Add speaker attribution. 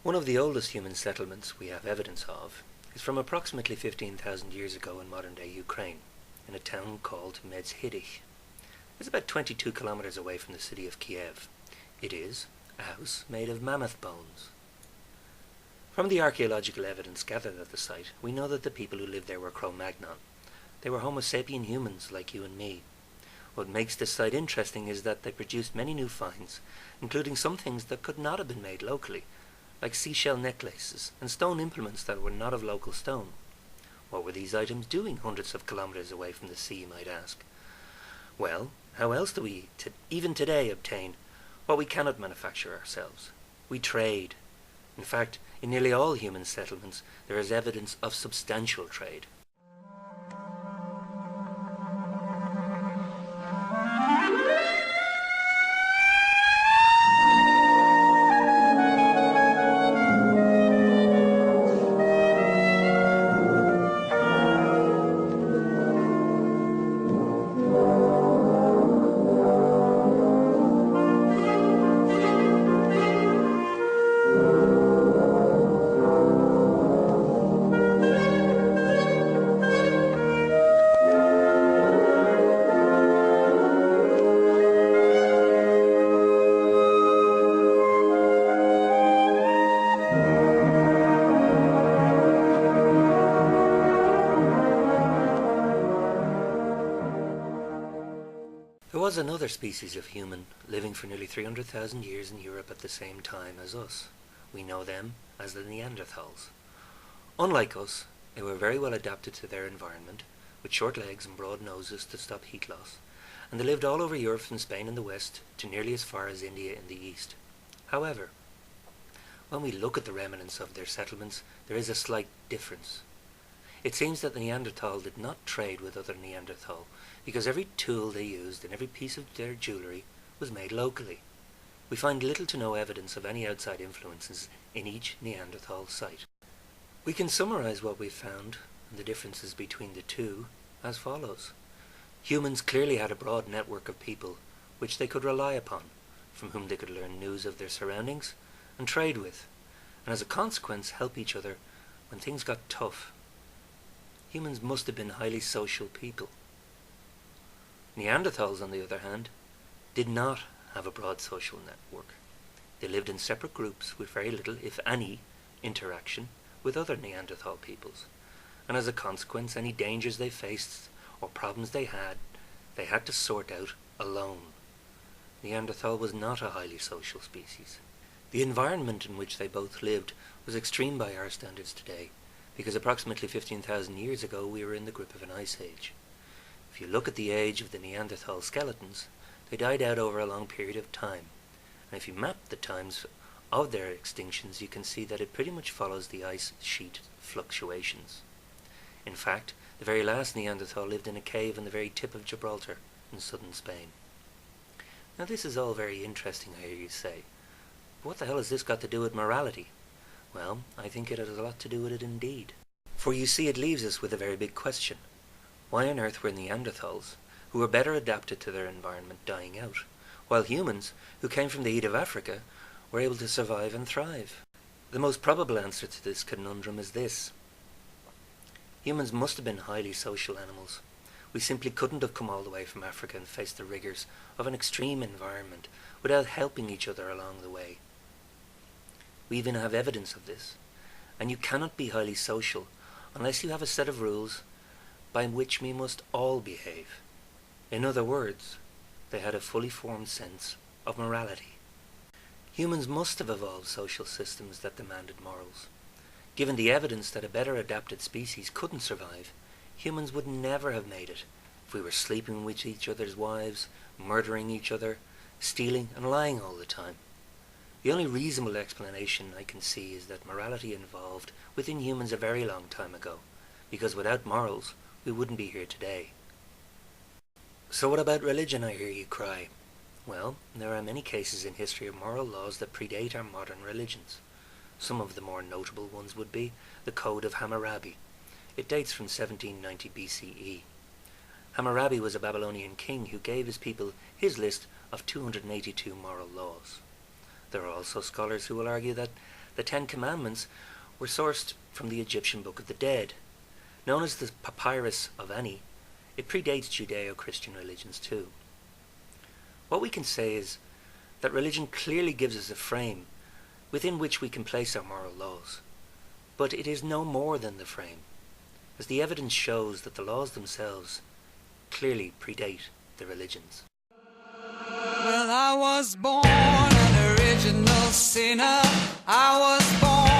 Speaker 1: One of the oldest human settlements we have evidence of is from approximately 15,000 years ago in modern-day Ukraine, in a town called mythical. It's about 22 kilometers away from the city of Kiev. It is a house made of mammoth bones. From the archaeological evidence gathered at the site, we know that the people who lived there were Cro-Magnon. They were Homo sapien humans like you and me. What makes this site interesting is that they produced many new finds, including some things that could not have been made locally, like seashell necklaces and stone implements that were not of local stone. What were these items doing hundreds of kilometers away from the sea, you might ask? Well, how else do we, even today, obtain what we cannot manufacture ourselves? We trade. In fact, in nearly all human settlements, there is evidence of substantial trade. There was another species of human living for nearly 300,000 years in Europe at the same time as us. We know them as the Neanderthals. Unlike us, they were very well adapted to their environment, with short legs and broad noses to stop heat loss, and they lived all over Europe from Spain in the west to nearly as far as India in the east. However, when we look at the remnants of their settlements, there is a slight difference. It seems that the Neanderthal did not trade with other Neanderthal, because every tool they used and every piece of their jewellery was made locally. We find little to no evidence of any outside influences in each Neanderthal site. We can summarise what we've found and the differences between the two as follows. Humans clearly had a broad network of people which they could rely upon, from whom they could learn news of their surroundings and trade with, and as a consequence help each other when things got tough. Humans must have been highly social people. Neanderthals, on the other hand, did not have a broad social network. They lived in separate groups with very little, if any, interaction with other Neanderthal peoples, and as a consequence any dangers they faced or problems they had to sort out alone. Neanderthal was not a highly social species. The environment in which they both lived was extreme by our standards today, because approximately 15,000 years ago we were in the grip of an ice age. If you look at the age of the Neanderthal skeletons, they died out over a long period of time, and if you map the times of their extinctions, you can see that it pretty much follows the ice sheet fluctuations. In fact, the very last Neanderthal lived in a cave on the very tip of Gibraltar in southern Spain. Now this is all very interesting, I hear you say. But what the hell has this got to do with morality? Well, I think it has a lot to do with it indeed. For you see, it leaves us with a very big question. Why on earth were Neanderthals, who were better adapted to their environment, dying out, while humans, who came from the heat of Africa, were able to survive and thrive? The most probable answer to this conundrum is this. Humans must have been highly social animals. We simply couldn't have come all the way from Africa and faced the rigours of an extreme environment without helping each other along the way. We even have evidence of this, and you cannot be highly social unless you have a set of rules by which we must all behave. In other words, they had a fully formed sense of morality. Humans must have evolved social systems that demanded morals. Given the evidence that a better adapted species couldn't survive, humans would never have made it if we were sleeping with each other's wives, murdering each other, stealing and lying all the time. The only reasonable explanation I can see is that morality evolved within humans a very long time ago, because without morals, we wouldn't be here today. So what about religion, I hear you cry? Well, there are many cases in history of moral laws that predate our modern religions. Some of the more notable ones would be the Code of Hammurabi. It dates from 1790 BCE. Hammurabi was a Babylonian king who gave his people his list of 282 moral laws. There are also scholars who will argue that The Ten Commandments were sourced from the Egyptian Book of the Dead. Known as the Papyrus of Ani, it predates Judeo-Christian religions too. What we can say is that religion clearly gives us a frame within which we can place our moral laws. But it is no more than the frame, as the evidence shows that the laws themselves clearly predate the religions.
Speaker 2: Well, I was born an original sinner. I was born